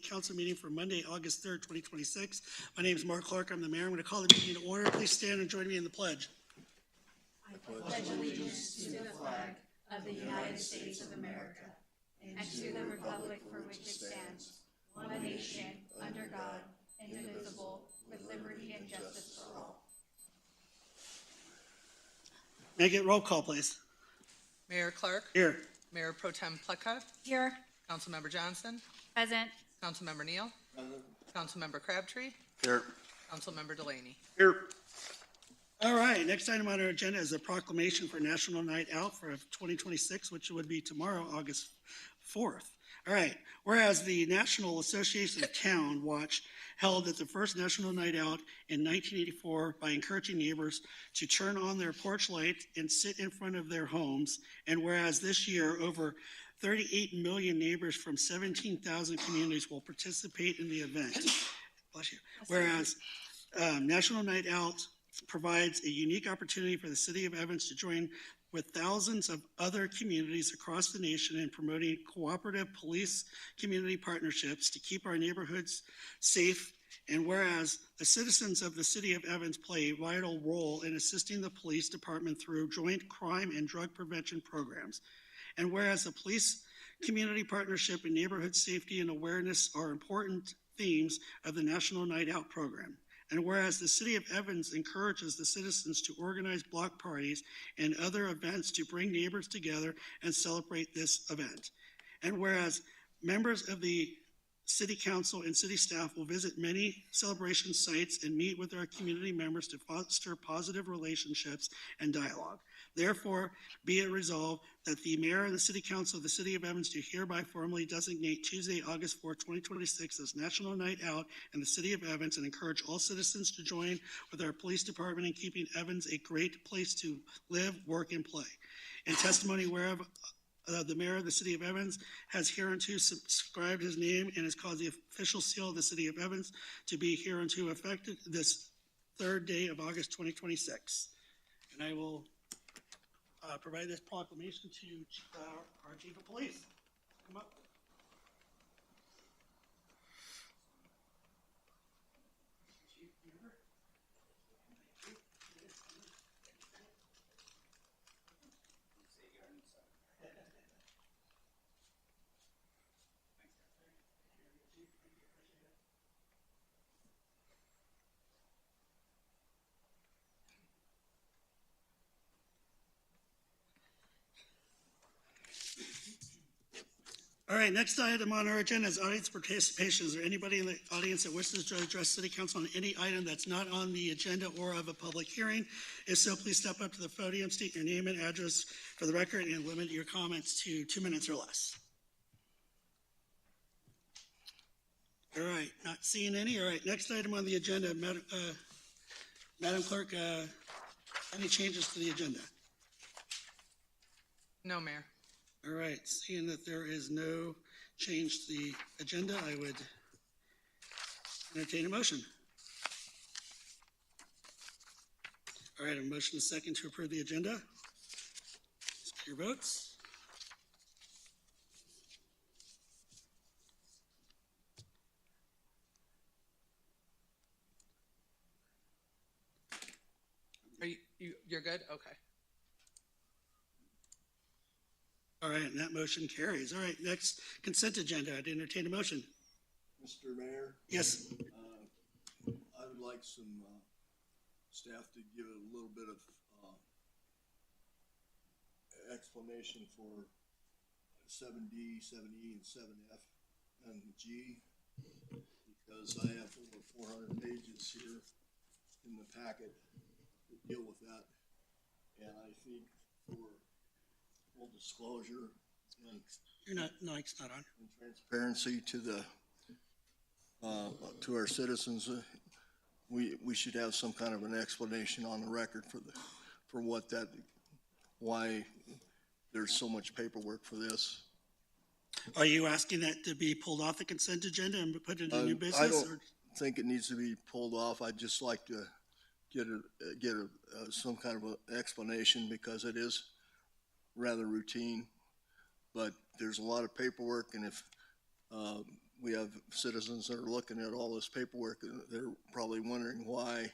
Council meeting for Monday, August 3rd, 2026. My name is Mark Clark. I'm the mayor. I'm going to call the meeting to order. Please stand and join me in the pledge. I pledge allegiance to the flag of the United States of America and to the republic for which it stands, one nation, under God, indivisible, with liberty and justice for all. May I get roll call, please? Mayor Clark. Here. Mayor Pro Tem Pleca. Here. Councilmember Johnson. Present. Councilmember Neal. Councilmember Crabtree. Here. Councilmember Delaney. Here. All right, next item on our agenda is a proclamation for National Night Out for 2026, which would be tomorrow, August 4th. All right, whereas the National Association of Town Watch held at the first National Night Out in 1984 by encouraging neighbors to turn on their porch light and sit in front of their homes, and whereas this year over 38 million neighbors from 17,000 communities will participate in the event. Bless you. Whereas National Night Out provides a unique opportunity for the city of Evans to join with thousands of other communities across the nation in promoting cooperative police community partnerships to keep our neighborhoods safe. And whereas the citizens of the city of Evans play a vital role in assisting the police department through joint crime and drug prevention programs. And whereas the police community partnership and neighborhood safety and awareness are important themes of the National Night Out program. And whereas the city of Evans encourages the citizens to organize block parties and other events to bring neighbors together and celebrate this event. And whereas members of the city council and city staff will visit many celebration sites and meet with our community members to foster positive relationships and dialogue. Therefore, be it resolved that the mayor and the city council of the city of Evans do hereby formally designate Tuesday, August 4th, 2026 as National Night Out in the city of Evans and encourage all citizens to join with our police department in keeping Evans a great place to live, work, and play. In testimony whereof the mayor of the city of Evans has hereunto subscribed his name and has caused the official seal of the city of Evans to be hereunto effective this third day of August 2026. And I will provide this proclamation to our chief of police. Come up. All right, next item on our agenda is audience participation. Is there anybody in the audience that wishes to address City Council on any item that's not on the agenda or of a public hearing? If so, please step up to the podium, state your name and address for the record, and limit your comments to 2 minutes or less. All right, not seeing any. All right, next item on the agenda, Madam Clerk, any changes to the agenda? No, Mayor. All right, seeing that there is no change to the agenda, I would entertain a motion. All right, a motion is second to approve the agenda. Let's get your votes. Are you're good? Okay. All right, and that motion carries. All right, next consent agenda. I'd entertain a motion. Mr. Mayor? Yes. I would like some staff to give a little bit of explanation for 7D, 7E, and 7F and G, because I have over 400 pages here in the packet that deal with that. And I think for full disclosure and You're not, no, it's not on. and transparency to the to our citizens, we should have some kind of an explanation on the record for why there's so much paperwork for this. Are you asking that to be pulled off the consent agenda and put into new business? I don't or? think it needs to be pulled off. I'd just like to get some kind of an explanation, because it is rather routine, but there's a lot of paperwork, and if we have citizens that are looking at all this paperwork, and they're probably wondering why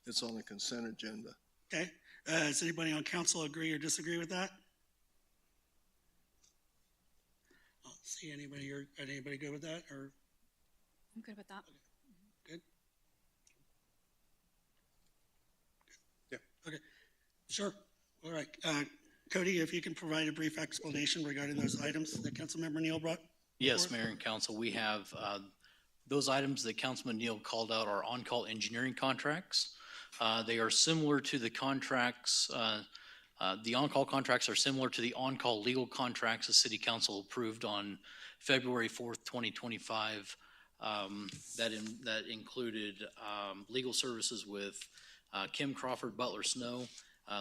it's on the consent agenda. Okay, does anybody on council agree or disagree with that? I don't see anybody, or anybody good with that, or I'm good with that. good? Yeah. Okay, sure, all right. Cody, if you can provide a brief explanation regarding those items that Councilmember Neal brought. Yes, forward. Mayor and Council, we have those items that Councilman Neal called out are on-call engineering contracts. They are similar to the contracts, the on-call contracts are similar to the on-call legal contracts the City Council approved on February 4th, 2025. That included legal services with Kim Crawford Butler Snow,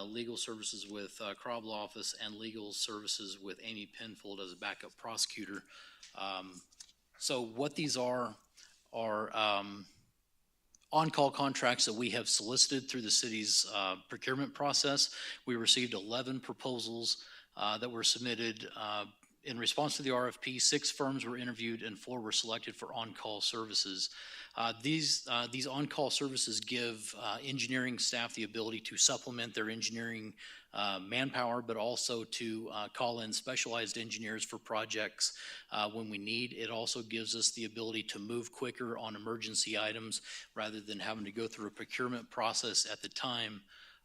legal services with Crobble Office, and legal services with Amy Penfold as a backup prosecutor. So what these are on-call contracts that we have solicited through the city's procurement process. We received 11 proposals that were submitted in response to the RFP. 6 firms were interviewed and 4 were selected for on-call services. These on-call services give engineering staff the ability to supplement their engineering manpower, but also to call in specialized engineers for projects when we need. It also gives us the ability to move quicker on emergency items rather than having to go through a procurement process at the time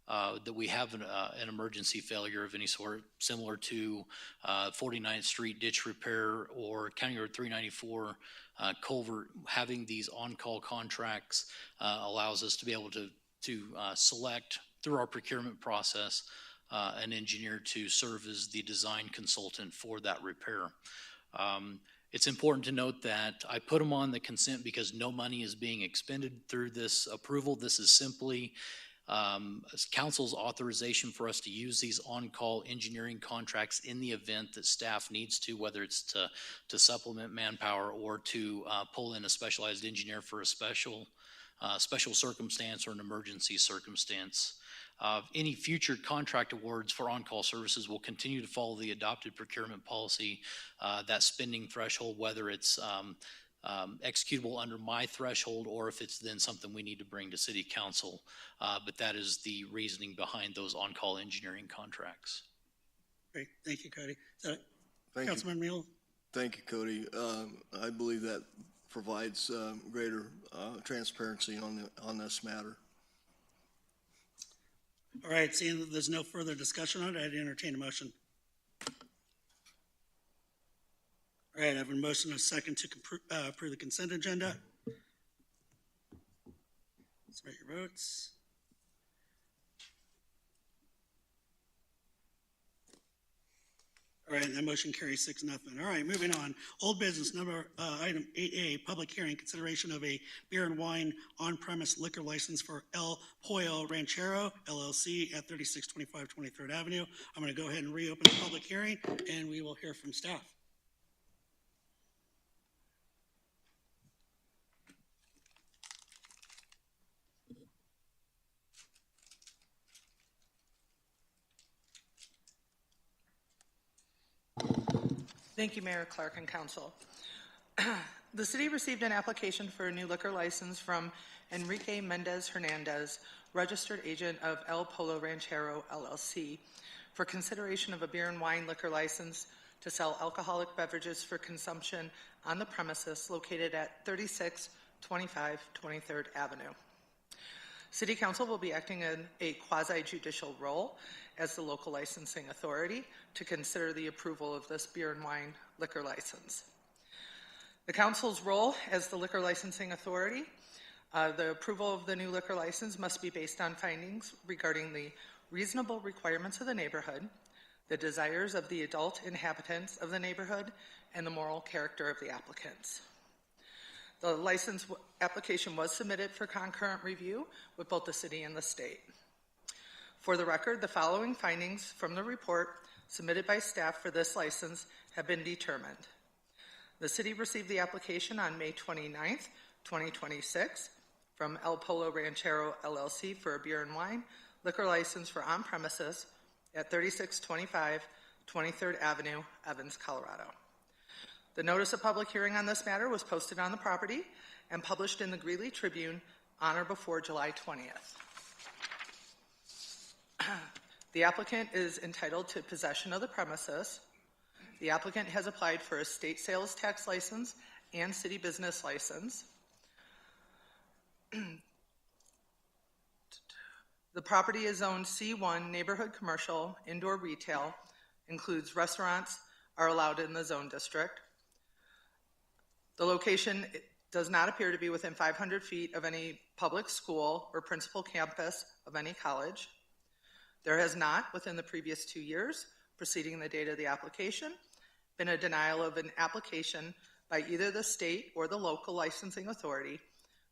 that we have an emergency failure of any sort, similar to 49th Street ditch repair or County Road 394 culvert. Having these on-call contracts allows us to be able to select through our procurement process an engineer to serve as the design consultant for that repair. It's important to note that I put them on the consent because no money is being expended through this approval. This is simply council's authorization for us to use these on-call engineering contracts in the event that staff needs to, whether it's to supplement manpower or to pull in a specialized engineer for a special circumstance or an emergency circumstance. Any future contract awards for on-call services will continue to follow the adopted procurement policy, that spending threshold, whether it's executable under my threshold or if it's then something we need to bring to city council. But that is the reasoning behind those on-call engineering contracts. Great, thank you, Cody. Is that Thank you. Councilmember Neal? Thank you, Cody. I believe that provides greater transparency on this matter. All right, seeing that there's no further discussion on it, I'd entertain a motion. All right, I have a motion and a second to approve the consent agenda. Let's write your votes. All right, that motion carries 6-0. All right, moving on. Old business number, item 8A, public hearing, consideration of a beer and wine on-premise liquor license for El Pollo Ranchero LLC at 3625 23rd Avenue. I'm going to go ahead and reopen the public hearing, and we will hear from staff. Thank you, Mayor, Clark, and Council. The city received an application for a new liquor license from Enrique Mendez Hernandez, registered agent of El Pollo Ranchero LLC, for consideration of a beer and wine liquor license to sell alcoholic beverages for consumption on the premises located at 3625 23rd Avenue. City Council will be acting in a quasi-judicial role as the local licensing authority to consider the approval of this beer and wine liquor license. The Council's role as the liquor licensing authority, the approval of the new liquor license must be based on findings regarding the reasonable requirements of the neighborhood, the desires of the adult inhabitants of the neighborhood, and the moral character of the applicants. The license application was submitted for concurrent review with both the city and the state. For the record, the following findings from the report submitted by staff for this license have been determined. The city received the application on May 29th, 2026 from El Pollo Ranchero LLC for a beer and wine liquor license for on-premises at 3625 23rd Avenue, Evans, Colorado. The notice of public hearing on this matter was posted on the property and published in the Greeley Tribune on or before July 20th. The applicant is entitled to possession of the premises. The applicant has applied for a state sales tax license and city business license. The property is zoned C1 neighborhood commercial, indoor retail, includes restaurants are allowed in the zone district. The location does not appear to be within 500 feet of any public school or principal campus of any college. There has not, within the previous 2 years preceding the date of the application, been a denial of an application by either the state or the local licensing authority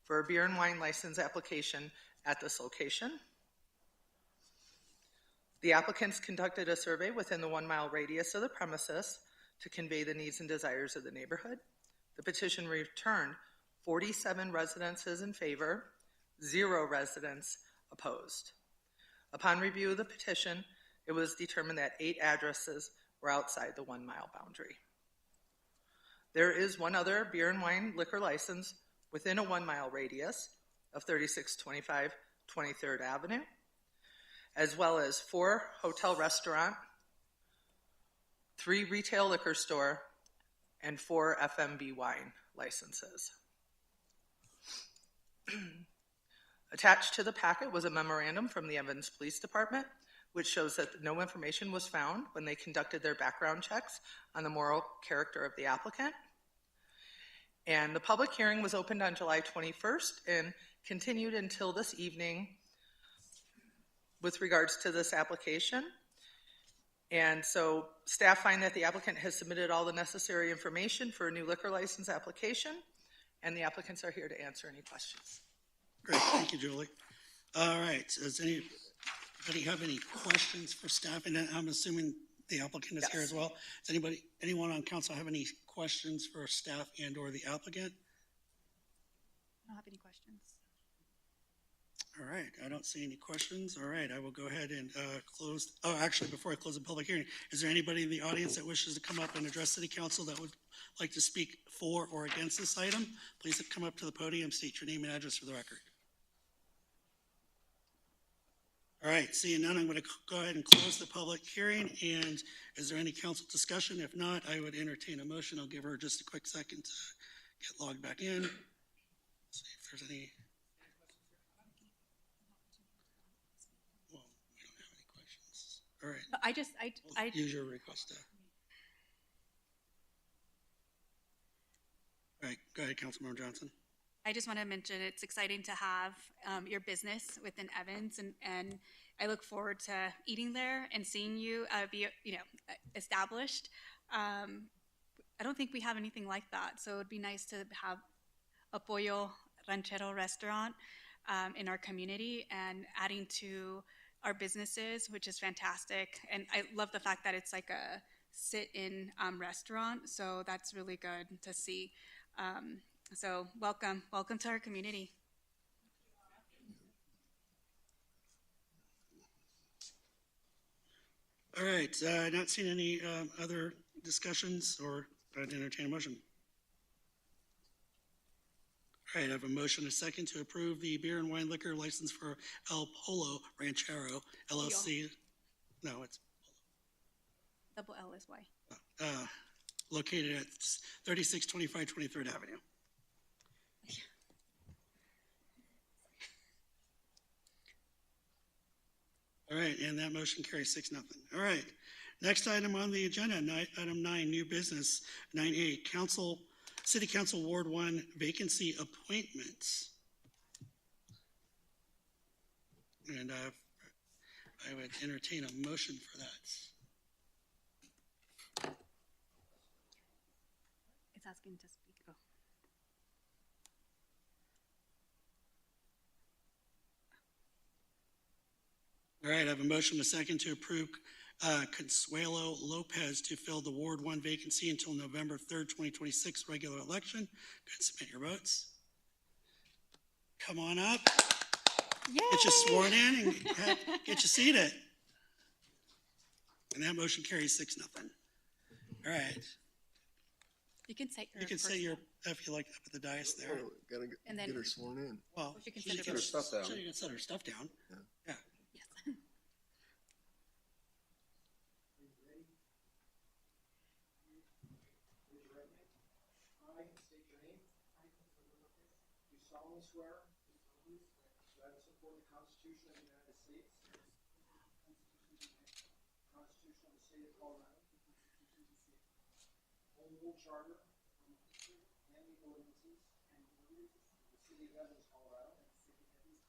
for a beer and wine license application at this location. The applicants conducted a survey within the 1 mile radius of the premises to convey the needs and desires of the neighborhood. The petition returned 47 residences in favor, 0 residents opposed. Upon review of the petition, it was determined that 8 addresses were outside the 1 mile boundary. There is one other beer and wine liquor license within a 1 mile radius of 3625 23rd Avenue, as well as 4 hotel restaurant, 3 retail liquor store, and 4 FMB wine licenses. Attached to the packet was a memorandum from the Evans Police Department, which shows that no information was found when they conducted their background checks on the moral character of the applicant. And the public hearing was opened on July 21st and continued until this evening with regards to this application. And so staff find that the applicant has submitted all the necessary information for a new liquor license application, and the applicants are here to answer any questions. Great, thank you, Julie. All right, does anybody have any questions for staff? And I'm assuming the applicant is here as well. Does anyone on council have any questions for staff and or the applicant? I don't have any questions. All right, I don't see any questions. All right, I will go ahead and close. Oh, actually, before I close the public hearing, is there anybody in the audience that wishes to come up and address city council that would like to speak for or against this item? Please come up to the podium, state your name and address for the record. All right, seeing none, I'm going to go ahead and close the public hearing. And is there any council discussion? If not, I would entertain a motion. I'll give her just a quick second to get logged back in. See if there's any. Well, we don't have any questions. All right. I Use your request. All right, go ahead, Councilmember Johnson. I just want to mention it's exciting to have your business within Evans, and I look forward to eating there and seeing you be established. I don't think we have anything like that, so it'd be nice to have a pollo ranchero restaurant in our community and adding to our businesses, which is fantastic. And I love the fact that it's like a sit-in restaurant, so that's really good to see. So welcome to our community. All right, not seeing any other discussions, or I'd entertain a motion. All right, I have a motion, a second, to approve the beer and wine liquor license for El Polo Ranchero LLC. No, it's Double L is why. Located at 3625 23rd Avenue. All right, and that motion carries 6-0. All right, next item on the agenda, item 9, new business, 9A, City Council Ward 1 vacancy appointments. And I would entertain a motion for that. It's asking to speak. Oh. All right, I have a motion, a second, to approve Consuelo Lopez to fill the Ward 1 vacancy until November 3rd, 2026 regular election. Go ahead and submit your votes. Come on up. Yay! Get you sworn in and get you seated. And that motion carries 6-0. All right. You can say. You can say your, if you like, up at the dais there. Oh, gotta And then- get her sworn in. Well, She can she set her can stuff down. She can set her stuff down. Yeah. Yes. I state your name. Do solemnly swear that I will support the Constitution of the United States, Constitution of the State of Colorado, Home Rule Charter, and the ordinances of the City of Evans, Colorado. Will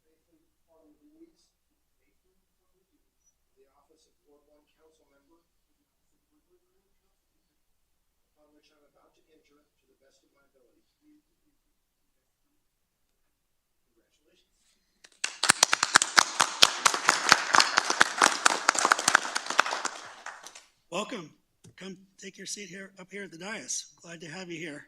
faithfully perform the duties of the office of Ward 1 Council Member, upon which I'm about to enter to the best of my ability. Congratulations. Welcome. Come take your seat here, up here at the dais. Glad to have you here.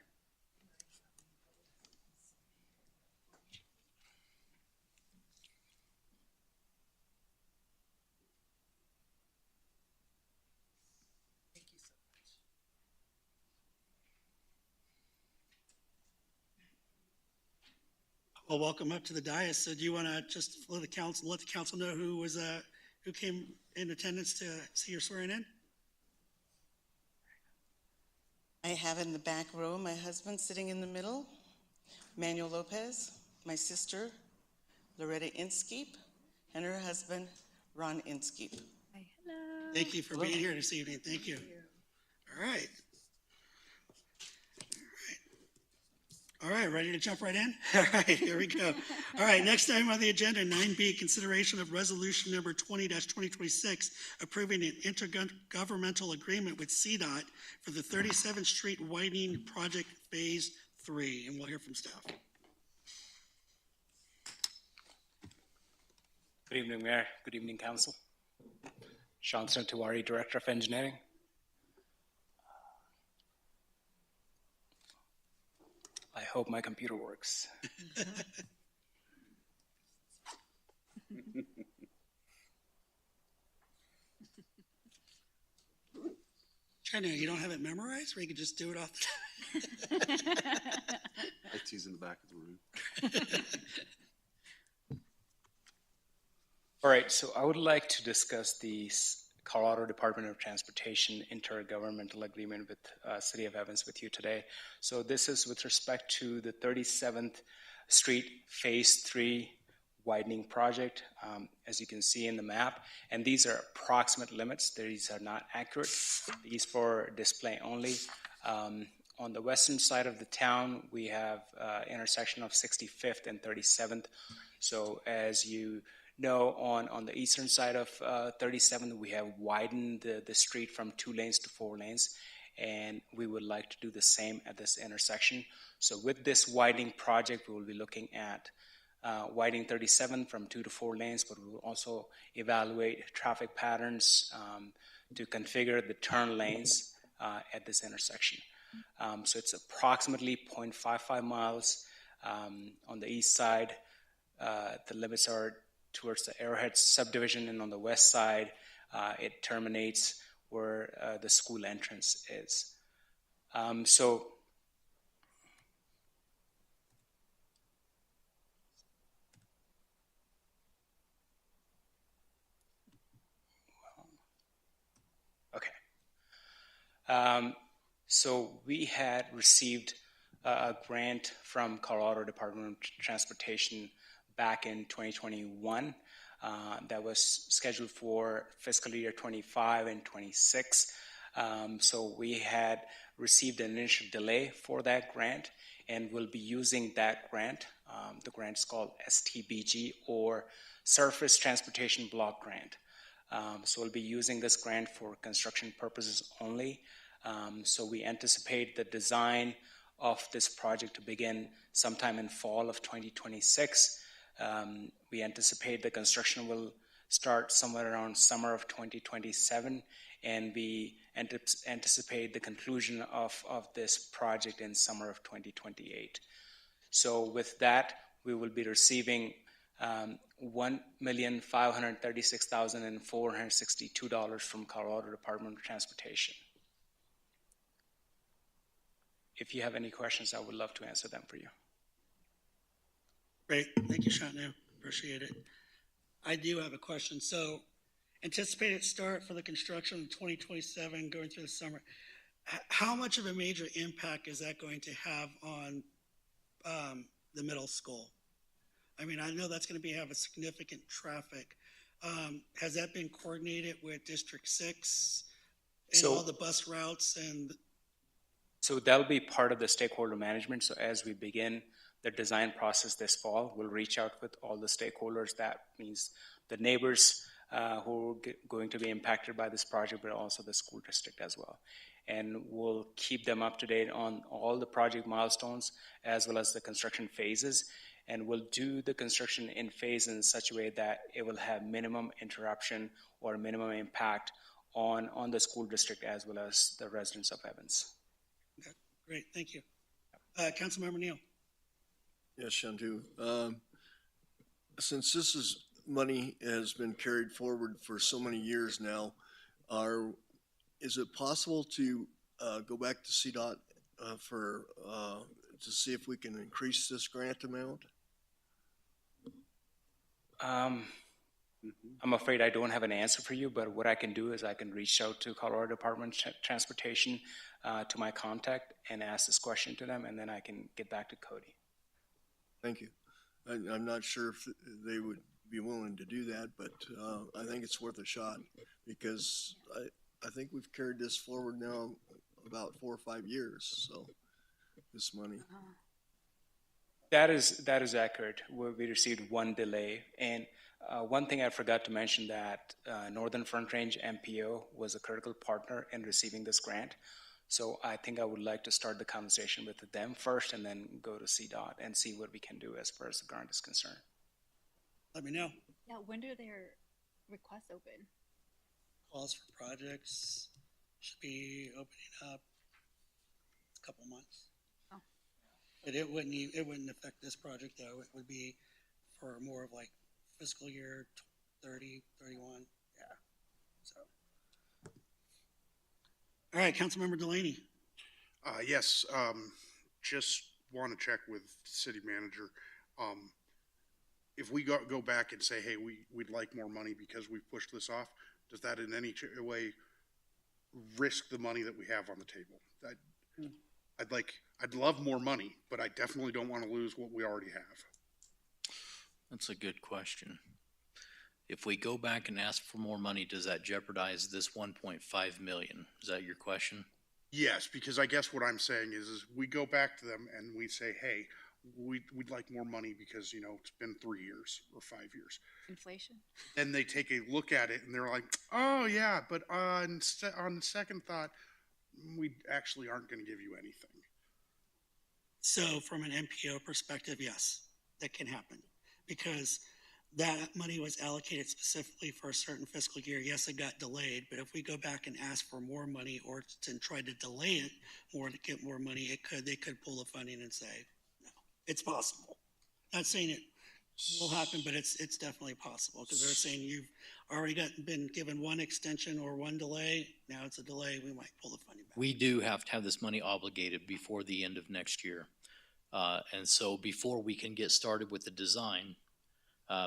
Well, welcome up to the dais. So do you want to just let the council know who came in attendance to see your swearing in? I have in the back row my husband sitting in the middle, Manuel Lopez, my sister, Loretta Inskeep, and her husband, Ron Inskeep. Hi, hello. Thank you for being here this evening. Thank you. All right. All right, ready to jump right in? All right, here we go. All right, next item on the agenda, 9B, consideration of resolution number 20-2026, approving an intergovernmental agreement with CDOT for the 37th Street widening project phase 3, and we'll hear from staff. Good evening, Mayor. Good evening, Council. Shantan Tiwari, Director of Engineering. I hope my computer works. China, you don't have it memorized, or you could just do it off IT's in the back of the room. All right, so I would like to discuss the Colorado Department of Transportation intergovernmental agreement with City of Evans with you today. So this is with respect to the 37th Street Phase 3 widening project, as you can see in the map. And these are approximate limits. These are not accurate. These for display only. On the western side of the town, we have intersection of 65th and 37th. So as you know, on the eastern side of 37th, we have widened the street from 2 lanes to 4 lanes, and we would like to do the same at this intersection. So with this widening project, we will be looking at widening 37 from 2 to 4 lanes, but we will also evaluate traffic patterns to configure the turn lanes at this intersection. So it's approximately 0.55 miles on the east side. The limits are towards the Arrowhead subdivision, and on the west side, it terminates where the school entrance is. So we had received a grant from Colorado Department of Transportation back in 2021 that was scheduled for fiscal year 25 and 26. So we had received an initial delay for that grant, and we'll be using that grant. The grant is called STBG, or Surface Transportation Block Grant. So we'll be using this grant for construction purposes only. So we anticipate the design of this project to begin sometime in fall of 2026. We anticipate the construction will start somewhere around summer of 2027, and we anticipate the conclusion of this project in summer of 2028. So with that, we will be receiving $1,536,462 from Colorado Department of Transportation. if you have any questions, I would love to answer them for you. Great, thank you, Shantanu, appreciate it. I do have a question. So anticipated start for the construction in 2027 going through the summer. How much of a major impact is that going to have on the middle school? I mean, I know that's going to have a significant traffic. Has that been coordinated with District 6 and So- all the bus routes and? So that'll be part of the stakeholder management. So as we begin the design process this fall, we'll reach out with all the stakeholders. That means the neighbors who are going to be impacted by this project, but also the school district as well. And we'll keep them up to date on all the project milestones as well as the construction phases. And we'll do the construction in phase in such a way that it will have minimum interruption or minimum impact on the school district as well as the residents of Evans. Okay, great, thank you. Councilmember Neal. Yes, Shantu. Since money has been carried forward for so many years now, is it possible to go back to CDOT to see if we can increase this grant amount? I'm afraid I don't have an answer for you, but what I can do is I can reach out to Colorado Department of Transportation to my contact and ask this question to them, and then I can get back to Cody. Thank you. I'm not sure if they would be willing to do that, but I think it's worth a shot because I think we've carried this forward now about 4 or 5 years. So this money. That is accurate. We received one delay, and one thing I forgot to mention that Northern Front Range MPO was a critical partner in receiving this grant. So I think I would like to start the conversation with them first, and then go to CDOT and see what we can do as far as the grant is concerned. Let me know. Yeah, when do their requests open? Calls for projects should be opening up a couple months. Oh. But it wouldn't affect this project though. It would be for more of like fiscal year 30, 31. Yeah. So. All right, Councilmember Delaney. Yes, just want to check with city manager. If we go back and say, hey, we'd like more money because we've pushed this off, does that in any way risk the money that we have on the table? I'd love more money, but I definitely don't want to lose what we already have. That's a good question. If we go back and ask for more money, does that jeopardize this 1.5 million? Is that your question? Yes, because I guess what I'm saying is we go back to them and we say, hey, we'd like more money because, it's been 3 years or 5 years. Inflation? Then they take a look at it and they're like, oh yeah, but on second thought, we actually aren't going to give you anything. So from an MPO perspective, yes, that can happen because that money was allocated specifically for a certain fiscal year. Yes, it got delayed, but if we go back and ask for more money or to try to delay it more to get more money, they could pull the funding and say, no, it's possible. Not saying it will happen, but it's definitely possible because they're saying you've already been given one extension or one delay. Now it's a delay. We might pull the funding back. We do have to have this money obligated before the end of next year. And so before we can get started with the design,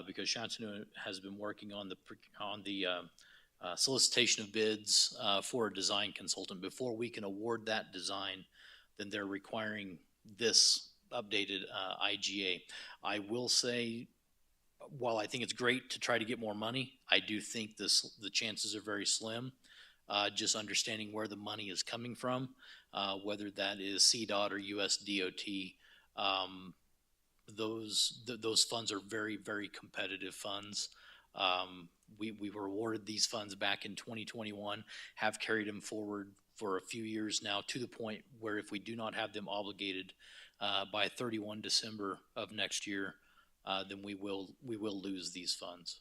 because Shantanu has been working on the solicitation of bids for a design consultant. Before we can award that design, then they're requiring this updated IGA. I will say, while I think it's great to try to get more money, I do think the chances are very slim. Just understanding where the money is coming from, whether that is CDOT or US DOT. Those funds are very, very competitive funds. We were awarded these funds back in 2021, have carried them forward for a few years now to the point where if we do not have them obligated by 31 December of next year, then we will lose these funds.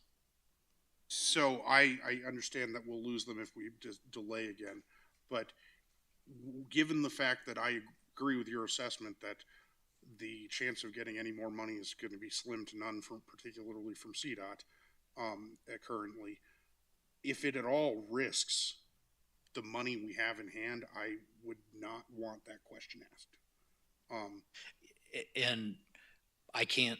So I understand that we'll lose them if we just delay again, but given the fact that I agree with your assessment that the chance of getting any more money is going to be slim to none, particularly from CDOT currently. If it at all risks the money we have in hand, I would not want that question asked. And I can't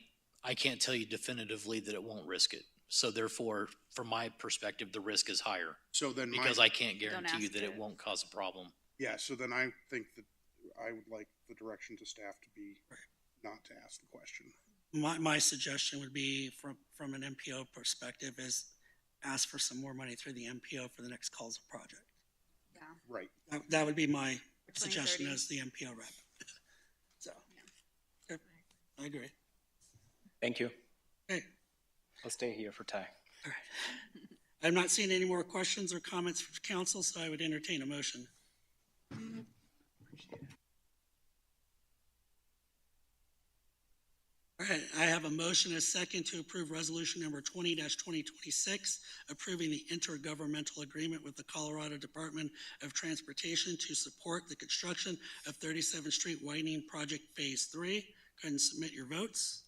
tell you definitively that it won't risk it. So therefore, from my perspective, the risk is higher So then because I can't guarantee you ask that it it. won't cause a problem. yeah, so then I think that I would like the direction to staff to be not to ask the question. My suggestion would be from an MPO perspective is ask for some more money through the MPO for the next calls of project. Yeah. Right. That would be my For suggestion 2030. as the MPO rep. So, okay, I agree. Thank you. Okay, I'll stay here for Ty. all right. I'm not seeing any more questions or comments from council, so I would entertain a motion. All right, I have a motion and a second to approve resolution number 20-2026, approving the intergovernmental agreement with the Colorado Department of Transportation to support the construction of 37th Street widening project phase 3. Go ahead and submit your votes.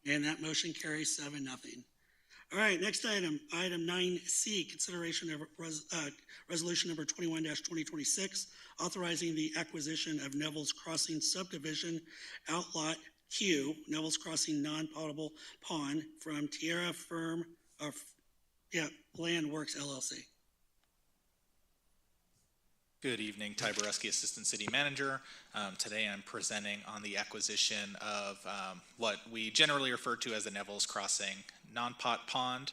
And that motion carries 7-0. All right, next item, item 9C, consideration of resolution number 21-2026, authorizing the acquisition of Neville's Crossing subdivision outlot Q, Neville's Crossing non-potable pond from Tierra Firm, Land Works LLC. Good evening, Ty Boreski, Assistant City Manager. Today I'm presenting on the acquisition of what we generally refer to as the Neville's Crossing non-pot pond.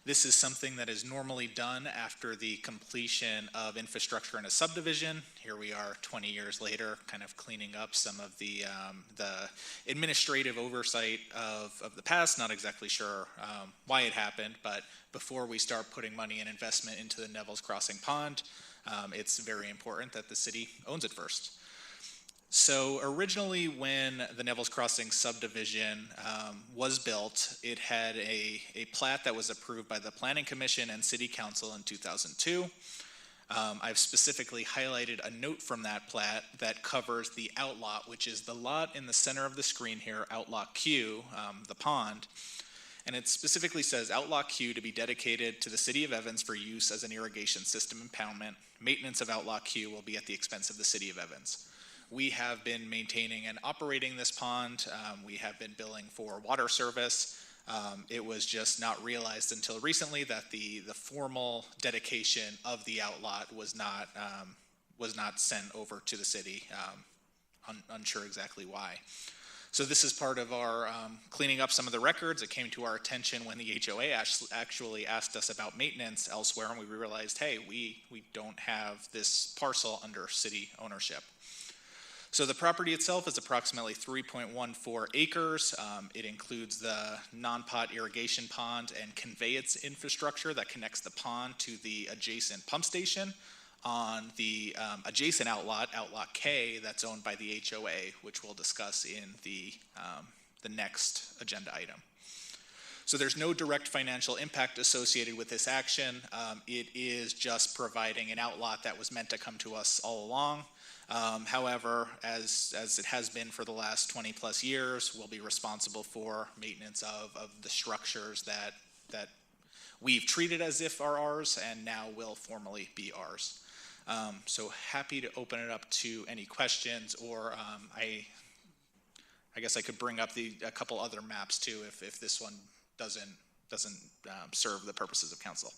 This is something that is normally done after the completion of infrastructure in a subdivision. Here we are 20 years later, kind of cleaning up some of the administrative oversight of the past. Not exactly sure why it happened, but before we start putting money and investment into the Neville's Crossing pond, it's very important that the city owns it first. So originally when the Neville's Crossing subdivision was built, it had a plat that was approved by the Planning Commission and City Council in 2002. I've specifically highlighted a note from that plat that covers the outlot, which is the lot in the center of the screen here, outlot Q, the pond. And it specifically says outlot Q to be dedicated to the City of Evans for use as an irrigation system impoundment. Maintenance of outlot Q will be at the expense of the City of Evans. We have been maintaining and operating this pond. We have been billing for water service. It was just not realized until recently that the formal dedication of the outlot was not sent over to the city. Unsure exactly why. So this is part of our cleaning up some of the records. It came to our attention when the HOA actually asked us about maintenance elsewhere, and we realized, hey, we don't have this parcel under city ownership. So the property itself is approximately 3.14 acres. It includes the non-pot irrigation pond and conveyance infrastructure that connects the pond to the adjacent pump station on the adjacent outlot K, that's owned by the HOA, which we'll discuss in the next agenda item. So there's no direct financial impact associated with this action. It is just providing an outlot that was meant to come to us all along. However, as it has been for the last 20 plus years, we'll be responsible for maintenance of the structures that we've treated as if are ours and now will formally be ours. So happy to open it up to any questions, or I guess I could bring up a couple other maps too if this one doesn't serve the purposes of council.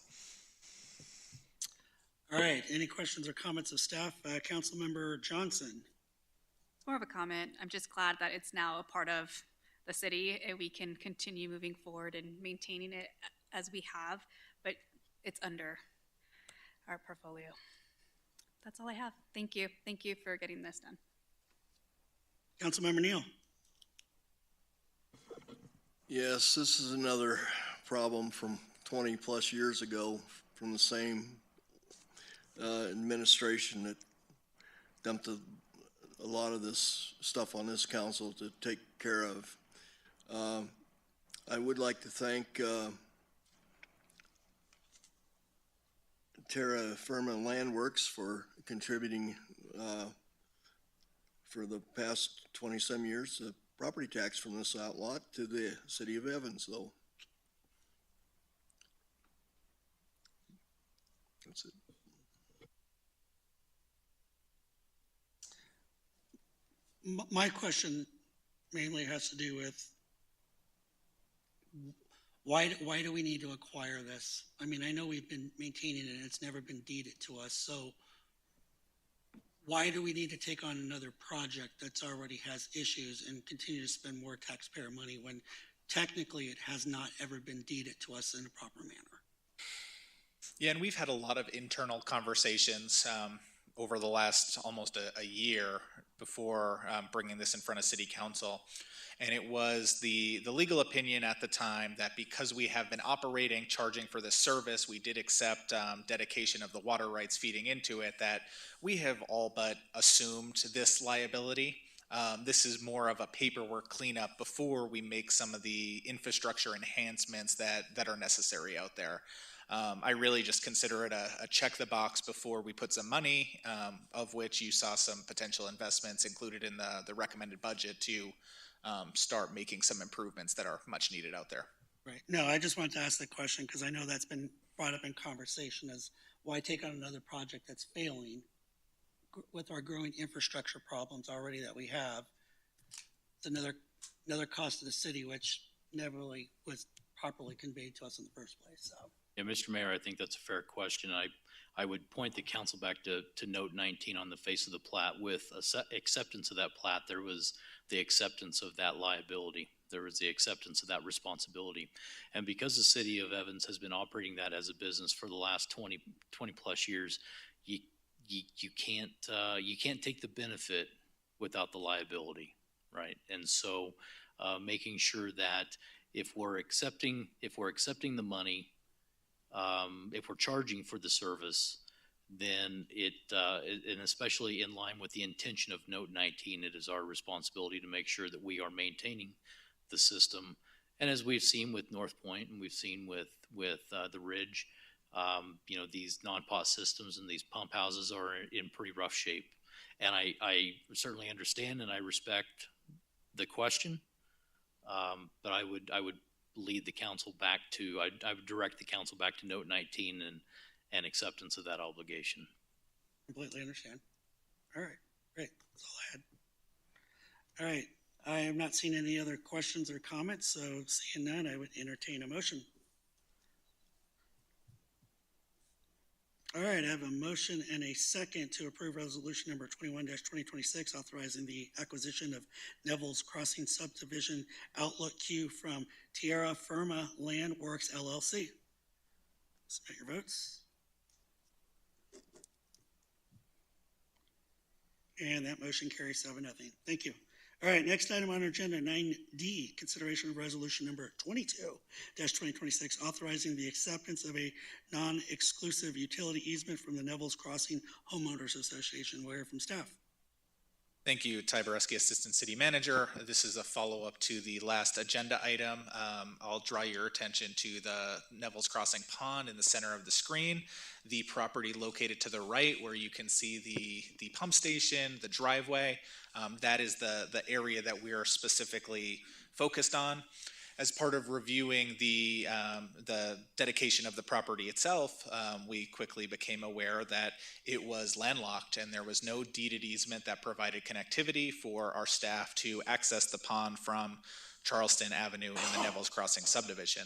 All right, any questions or comments of staff? Councilmember Johnson. It's more of a comment. I'm just glad that it's now a part of the city and we can continue moving forward and maintaining it as we have, but it's under our portfolio. That's all I have. Thank you. Thank you for getting this done. Councilmember Neal. Yes, this is another problem from 20 plus years ago from the same administration that dumped a lot of this stuff on this council to take care of. I would like to thank Terra Firma Land Works for contributing for the past 20-some years the property tax from this outlot to the City of Evans, though. That's it. My question mainly has to do with why do we need to acquire this? I mean, I know we've been maintaining it and it's never been deeded to us, so why do we need to take on another project that's already has issues and continue to spend more taxpayer money when technically it has not ever been deeded to us in a proper manner? Yeah, and we've had a lot of internal conversations over the last almost a year before bringing this in front of City Council. And it was the legal opinion at the time that because we have been operating, charging for this service, we did accept dedication of the water rights feeding into it, that we have all but assumed this liability. This is more of a paperwork cleanup before we make some of the infrastructure enhancements that are necessary out there. I really just consider it a check the box before we put some money, of which you saw some potential investments included in the recommended budget to start making some improvements that are much needed out there. Right. No, I just wanted to ask the question because I know that's been brought up in conversation as why take on another project that's failing with our growing infrastructure problems already that we have. It's another cost to the city, which never really was properly conveyed to us in the first place. So. Yeah, Mr. Mayor, I think that's a fair question. I would point the council back to note 19 on the face of the plat. With acceptance of that plat, there was the acceptance of that liability. There was the acceptance of that responsibility. And because the city of Evans has been operating that as a business for the last 20 plus years, you can't take the benefit without the liability, right? And so making sure that if we're accepting the money, if we're charging for the service, then and especially in line with the intention of note 19, it is our responsibility to make sure that we are maintaining the system. And as we've seen with North Point and we've seen with the Ridge, these non-pot systems and these pump houses are in pretty rough shape. And I certainly understand and I respect the question, but I would lead the council back to, I would direct the council back to note 19 and acceptance of that obligation. Completely understand. All right, great. That's all I had. All right, I have not seen any other questions or comments, so seeing none, I would entertain a motion. All right, I have a motion and a second to approve resolution number 21-2026, authorizing the acquisition of Neville's Crossing subdivision outlook queue from Tierra Firma Land Works LLC. Submit your votes. And that motion carries 7-0. Thank you. All right, next item on our agenda, 9D, consideration of resolution number 22-2026, authorizing the acceptance of a non-exclusive utility easement from the Neville's Crossing Homeowners Association. We'll hear from staff. Thank you, Ty Boreski, Assistant City Manager. This is a follow-up to the last agenda item. I'll draw your attention to the Neville's Crossing Pond in the center of the screen, the property located to the right where you can see the pump station, the driveway. That is the area that we are specifically focused on. As part of reviewing the dedication of the property itself, we quickly became aware that it was landlocked and there was no deeded easement that provided connectivity for our staff to access the pond from Charleston Avenue in the Neville's Crossing subdivision.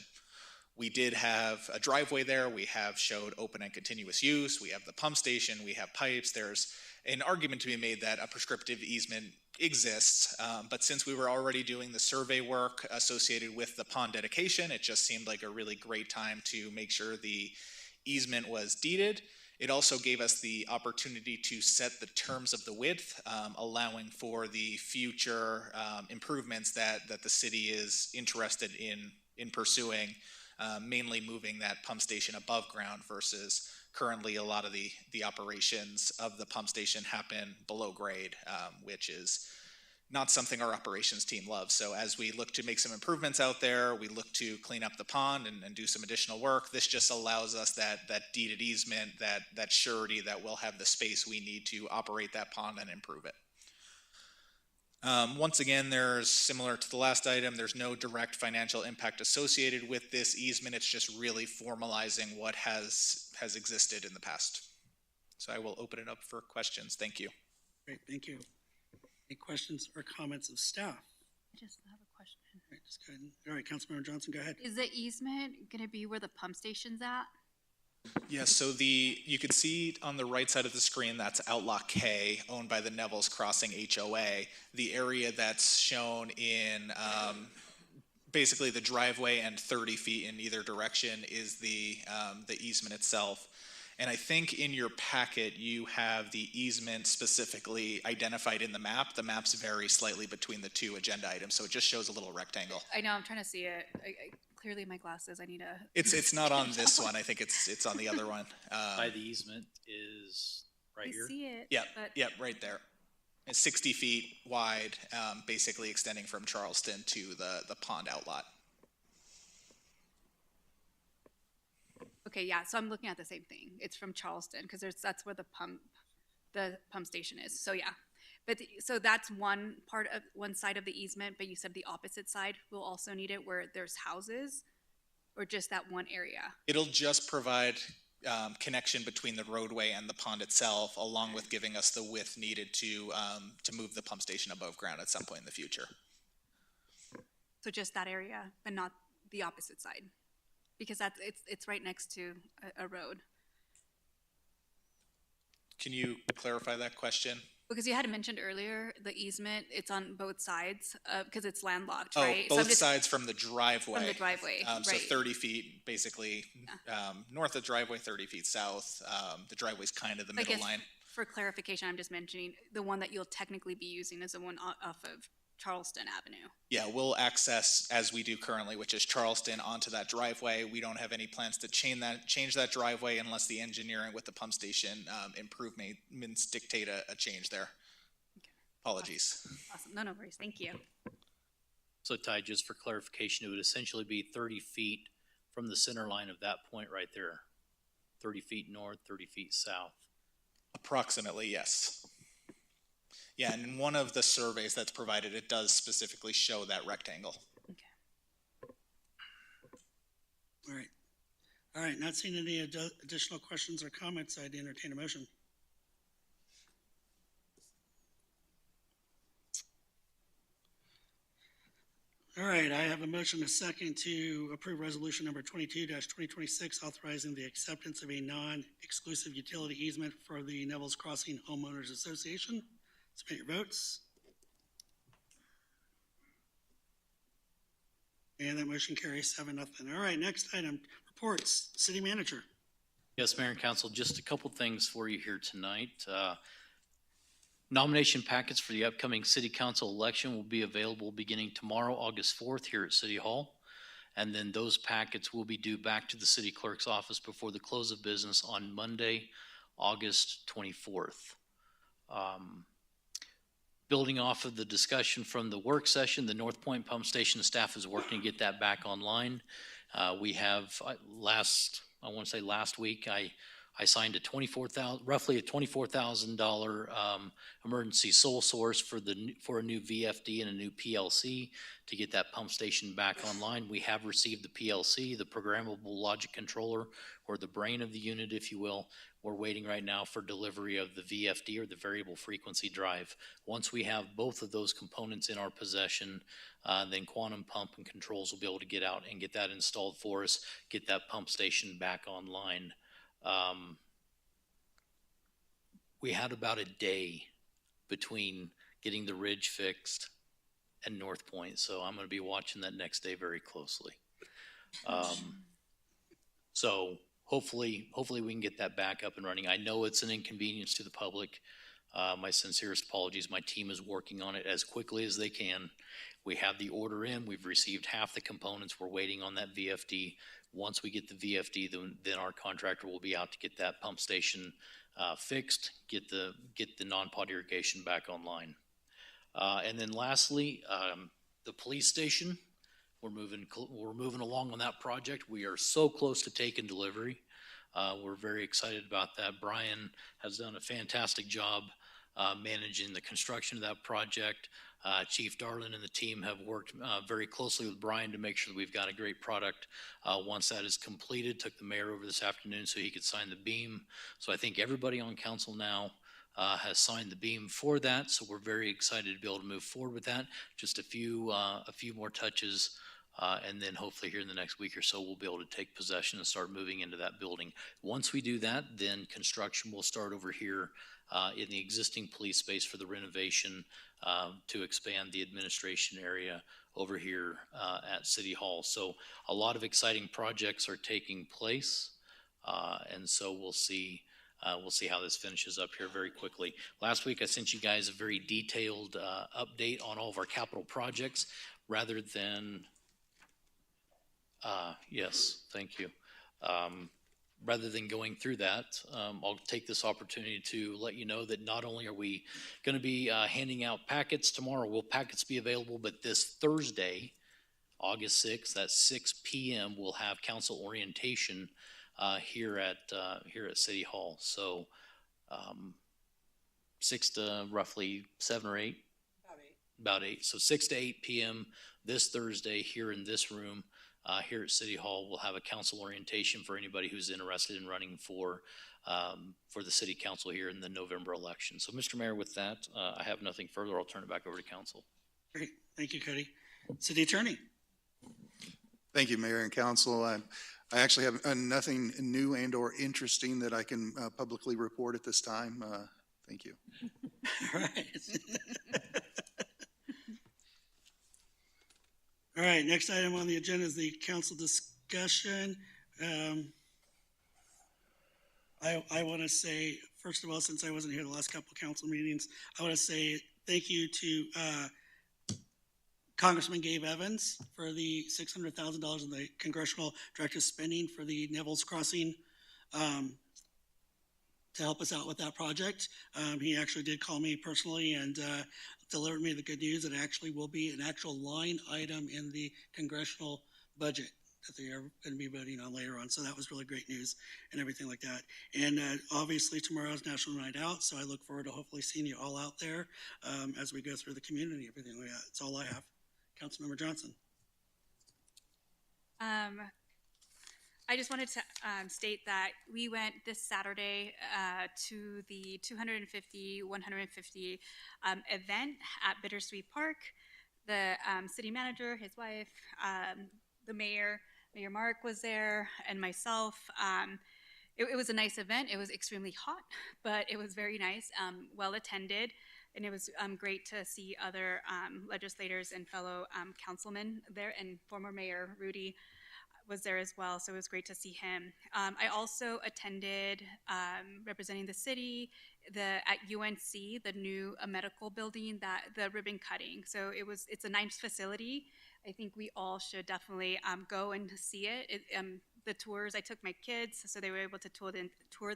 We did have a driveway there. We have showed open and continuous use. We have the pump station. We have pipes. There's an argument to be made that a prescriptive easement exists, but since we were already doing the survey work associated with the pond dedication, it just seemed like a really great time to make sure the easement was deeded. It also gave us the opportunity to set the terms of the width, allowing for the future improvements that the city is interested in pursuing, mainly moving that pump station above ground versus currently a lot of the operations of the pump station happen below grade, which is not something our operations team loves. So as we look to make some improvements out there, we look to clean up the pond and do some additional work. This just allows us that deeded easement, that surety that we'll have the space we need to operate that pond and improve it. Once again, there's similar to the last item, there's no direct financial impact associated with this easement. It's just really formalizing what has existed in the past. So I will open it up for questions. Thank you. Great, thank you. Any questions or comments of staff? I just have a question. All right, just go ahead. All right, Councilmember Johnson, go ahead. Is the easement gonna be where the pump station's at? Yeah, so you can see on the right side of the screen, that's Outlaw K, owned by the Neville's Crossing HOA. The area that's shown in basically the driveway and 30 feet in either direction is the easement itself. And I think in your packet, you have the easement specifically identified in the map. The maps vary slightly between the two agenda items, so it just shows a little rectangle. I know, I'm trying to see it. Clearly my glasses, I need a. It's not on this one. I think it's on the other one. By the easement is right I here. see it. Yep, but yep, right there. It's 60 feet wide, basically extending from Charleston to the pond outlot. Okay, yeah, so I'm looking at the same thing. It's from Charleston, because that's where the pump station is, so yeah. But, so that's one side of the easement, but you said the opposite side will also need it where there's houses, or just that one area? It'll just provide connection between the roadway and the pond itself, along with giving us the width needed to move the pump station above ground at some point in the future. So just that area, but not the opposite side? Because it's right next to a road. Can you clarify that question? Because you had mentioned earlier, the easement, it's on both sides, because it's landlocked, Oh, right? So I'm both just- sides from the driveway. From the driveway, So right. 30 feet, basically, north of the driveway, 30 feet south. The driveway's kind of the I middle guess line. for clarification, I'm just mentioning, the one that you'll technically be using is the one off of Charleston Avenue. Yeah, we'll access, as we do currently, which is Charleston, onto that driveway. We don't have any plans to change that driveway unless the engineering with the pump station improvements dictate a change there. Apologies. Awesome, no worries, thank you. So Ty, just for clarification, it would essentially be 30 feet from the center line of that point right there. 30 feet north, 30 feet south. Approximately, yes. Yeah, and in one of the surveys that's provided, it does specifically show that rectangle. All right. All right, not seeing any additional questions or comments, I'd entertain a motion. All right, I have a motion, a second, to approve resolution number 22-2026, authorizing the acceptance of a non-exclusive utility easement for the Neville's Crossing Homeowners Association. Submit your votes. And that motion carries 7-0. All right, next item, reports. City Manager. Yes, Mayor and Council, just a couple things for you here tonight. Nomination packets for the upcoming city council election will be available beginning tomorrow, August 4th, here at City Hall. And then those packets will be due back to the city clerk's office before the close of business on Monday, August 24th. Building off of the discussion from the work session, the North Point Pump Station staff is working to get that back online. We have last week, I signed roughly a $24,000 emergency sole source for a new VFD and a new PLC to get that pump station back online. We have received the PLC, the programmable logic controller, or the brain of the unit, if you will. We're waiting right now for delivery of the VFD, or the variable frequency drive. Once we have both of those components in our possession, then Quantum Pump and Controls will be able to get out and get that installed for us, get that pump station back online. We had about a day between getting the ridge fixed and North Point, so I'm going to be watching that next day very closely. So hopefully we can get that back up and running. I know it's an inconvenience to the public. My sincerest apologies. My team is working on it as quickly as they can. We have the order in. We've received half the components. We're waiting on that VFD. Once we get the VFD, then our contractor will be out to get that pump station fixed, get the non-pot irrigation back online. And then lastly, the police station. We're moving along on that project. We are so close to taking delivery. We're very excited about that. Brian has done a fantastic job managing the construction of that project. Chief Darlin and the team have worked very closely with Brian to make sure that we've got a great product. Once that is completed, took the mayor over this afternoon so he could sign the beam. So I think everybody on council now has signed the beam for that, so we're very excited to be able to move forward with that. Just a few more touches, and then hopefully here in the next week or so, we'll be able to take possession and start moving into that building. Once we do that, then construction will start over here in the existing police space for the renovation to expand the administration area over here at City Hall. So a lot of exciting projects are taking place, and so we'll see how this finishes up here very quickly. Last week, I sent you guys a very detailed update on all of our capital projects rather than, yes, thank you. Rather than going through that, I'll take this opportunity to let you know that not only are we going to be handing out packets tomorrow, will packets be available, but this Thursday, August 6th at 6 p.m., we'll have council orientation here at City Hall. So 6 to roughly 7 or 8? About 8. So 6 to 8 p.m. this Thursday here in this room. Here at City Hall, we'll have a council orientation for anybody who's interested in running for the city council here in the November election. So, Mr. Mayor, with that, I have nothing further. I'll turn it back over to council. Great. Thank you, Cody. City Attorney. Thank you, Mayor and Council. I actually have nothing new and or interesting that I can publicly report at this time. Thank you. All right. All right, next item on the agenda is the council discussion. I want to say, first of all, since I wasn't here the last couple of council meetings, I want to say thank you to Congressman Gabe Evans for the $600,000 in the congressional directive spending for the Neville's Crossing to help us out with that project. He actually did call me personally and delivered me the good news that it actually will be an actual line item in the congressional budget that they are going to be voting on later on. So that was really great news and everything like that. And obviously tomorrow's National Night Out, so I look forward to hopefully seeing you all out there as we go through the community, everything like that. That's all I have. Councilmember Johnson. I just wanted to state that we went this Saturday to the 150 event at Bittersweet Park. The city manager, his wife, the mayor, Mayor Mark was there, and myself. It was a nice event. It was extremely hot, but it was very nice, well attended, and it was great to see other legislators and fellow councilmen there, and former Mayor Rudy was there as well, so it was great to see him. I also attended, representing the city, at UNC, the new medical building, the ribbon cutting. So it's a nice facility. I think we all should definitely go and see it. The tours, I took my kids, so they were able to tour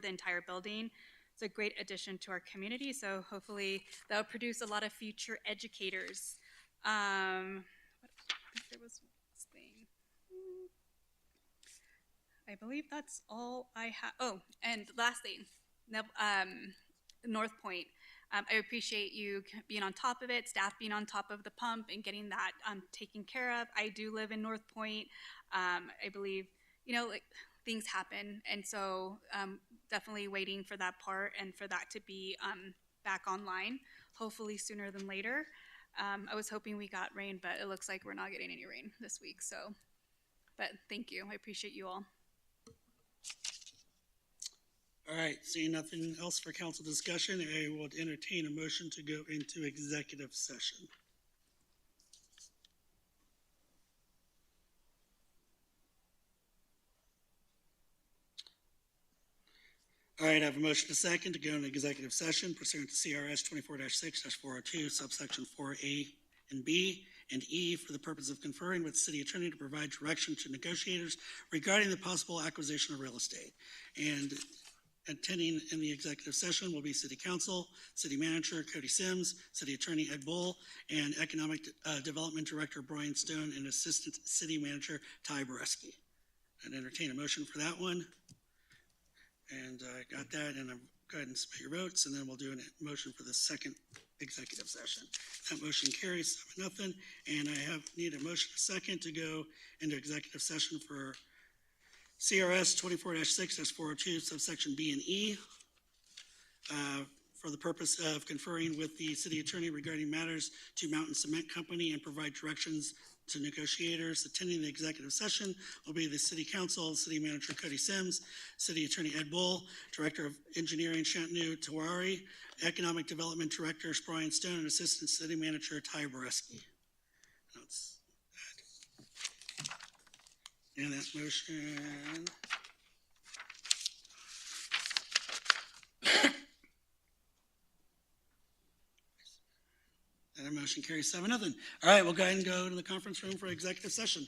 the entire building. It's a great addition to our community, so hopefully that'll produce a lot of future educators. I think there was this thing. I believe that's all I have. Oh, and last thing, North Point. I appreciate you being on top of it, staff being on top of the pump and getting that taken care of. I do live in North Point. I believe, things happen. And so definitely waiting for that part and for that to be back online, hopefully sooner than later. I was hoping we got rain, but it looks like we're not getting any rain this week. But thank you. I appreciate you all. All right, seeing nothing else for council discussion, I will entertain a motion to go into executive session. All right, I have a motion to second to go into executive session pursuant to CRS 24-6-402, subsection 4A and B and E, for the purpose of conferring with the city attorney to provide direction to negotiators regarding the possible acquisition of real estate. And attending in the executive session will be City Council, City Manager Cody Sims, City Attorney Ed Bull, and Economic Development Director Brian Stone, and Assistant City Manager Ty Boreski. And entertain a motion for that one. And I got that, and I'm go ahead and submit your votes, and then we'll do a motion for the second executive session. That motion carries 7-0, and I need a motion a second to go into executive session for CRS 24-6-402, subsection B and E, for the purpose of conferring with the city attorney regarding matters to Mountain Cement Company and provide directions to negotiators. Attending the executive session will be the city council, city manager Cody Sims, city attorney Ed Bull, director of engineering Shantanu Tawari, economic development director Brian Stone, and assistant city manager Ty Boreski. And that motion. And a motion carries 7-0. All right, we'll go ahead and go to the conference room for executive session.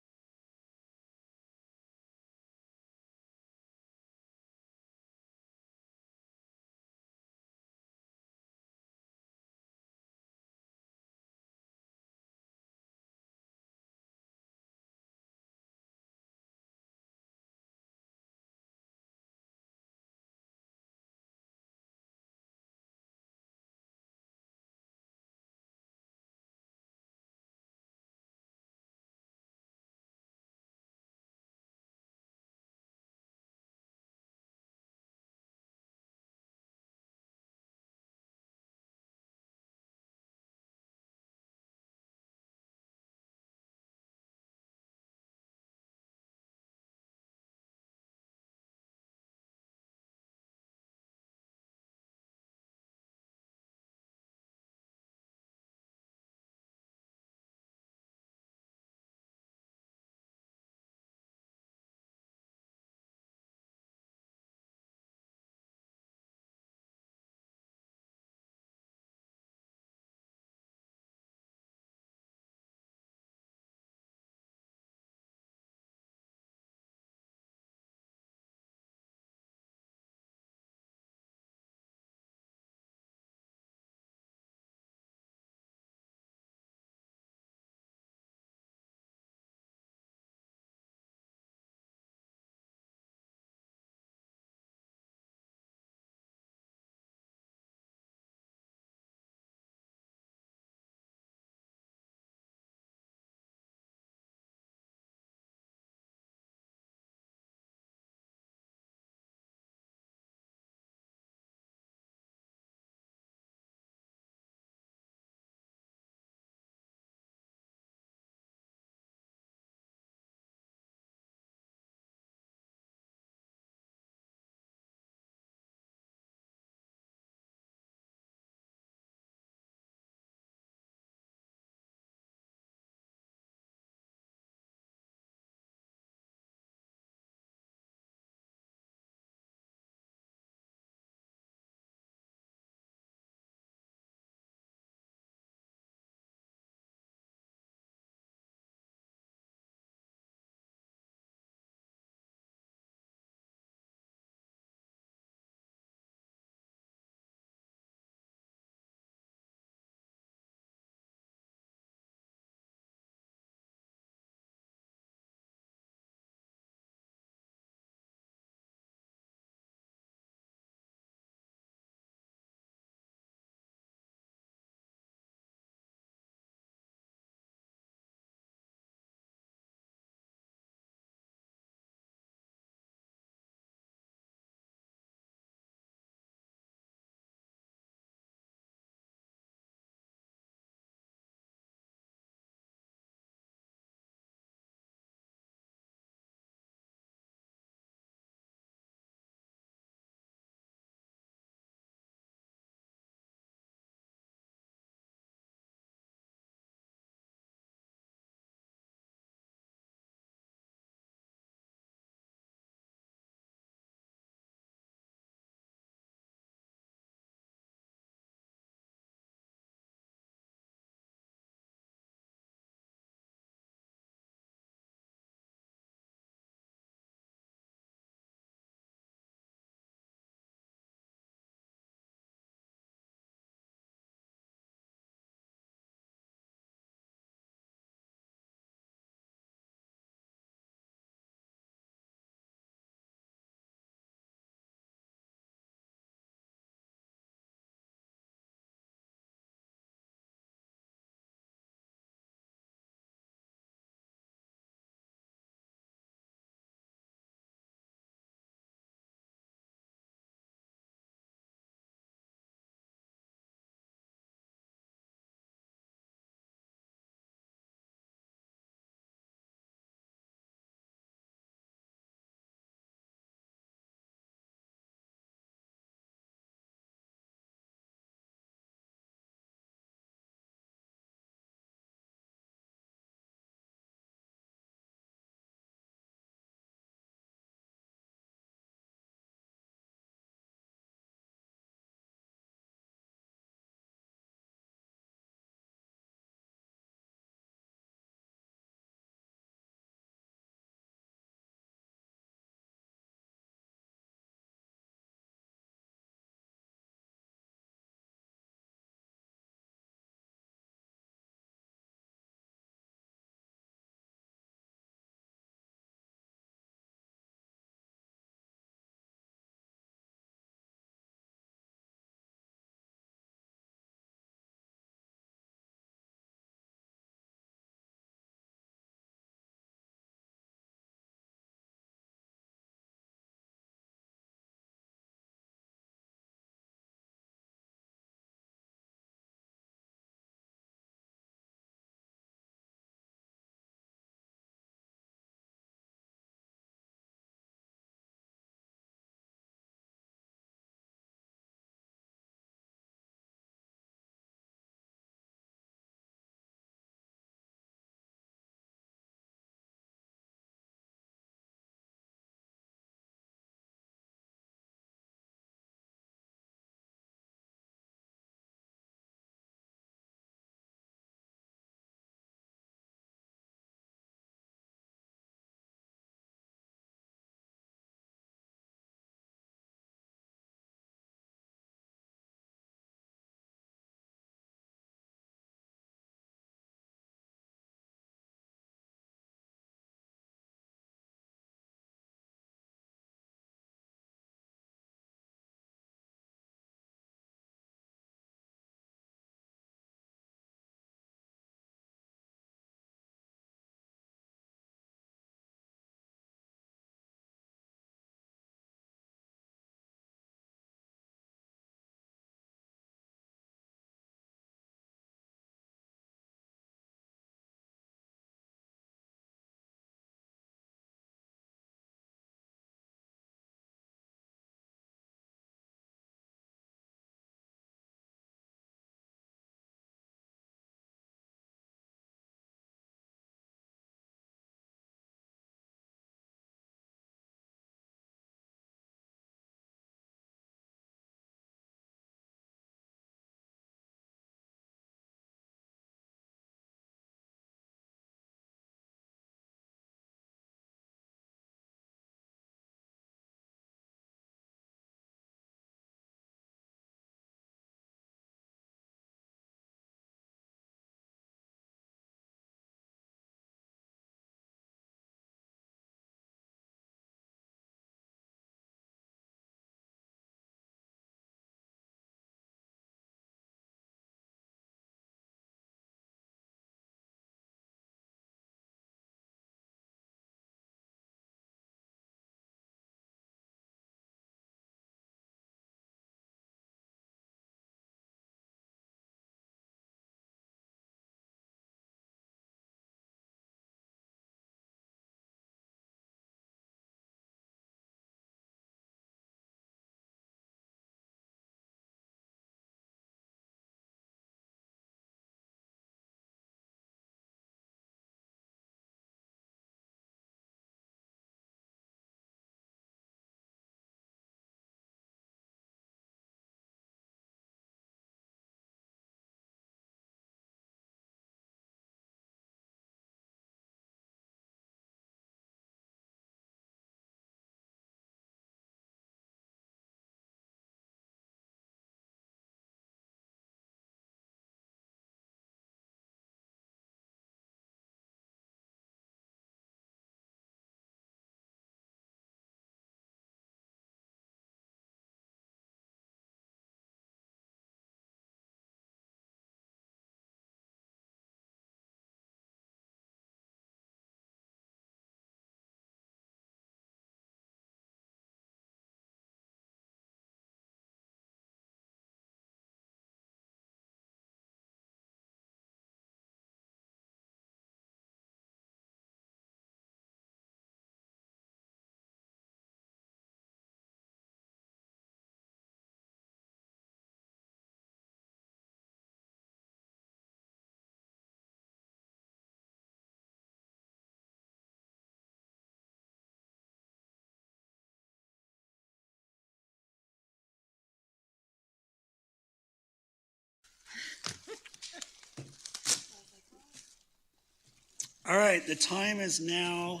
All right, the time is now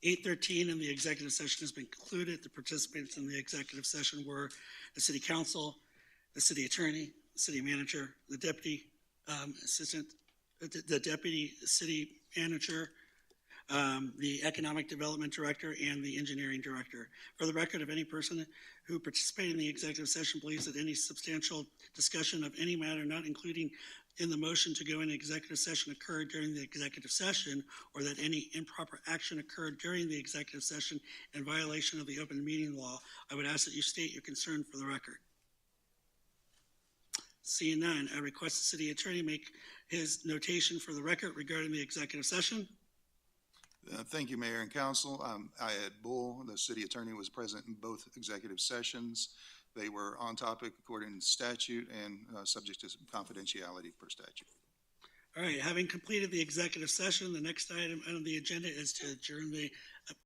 8:13 and the executive session has been concluded. The participants in the executive session were the city council, the city attorney, the city manager, the deputy assistant, the deputy city manager, the economic development director, and the engineering director. For the record, if any person who participated in the executive session believes that any substantial discussion of any matter not including in the motion to go into executive session occurred during the executive session, or that any improper action occurred during the executive session in violation of the open meeting law, I would ask that you state your concern for the record. Seeing none, I request the city attorney make his notation for the record regarding the executive session. Thank you, Mayor and Council. Ed Bull, the city attorney, was present in both executive sessions. They were on topic according to statute and subject to confidentiality per statute. All right, having completed the executive session, the next item on the agenda is to adjourn the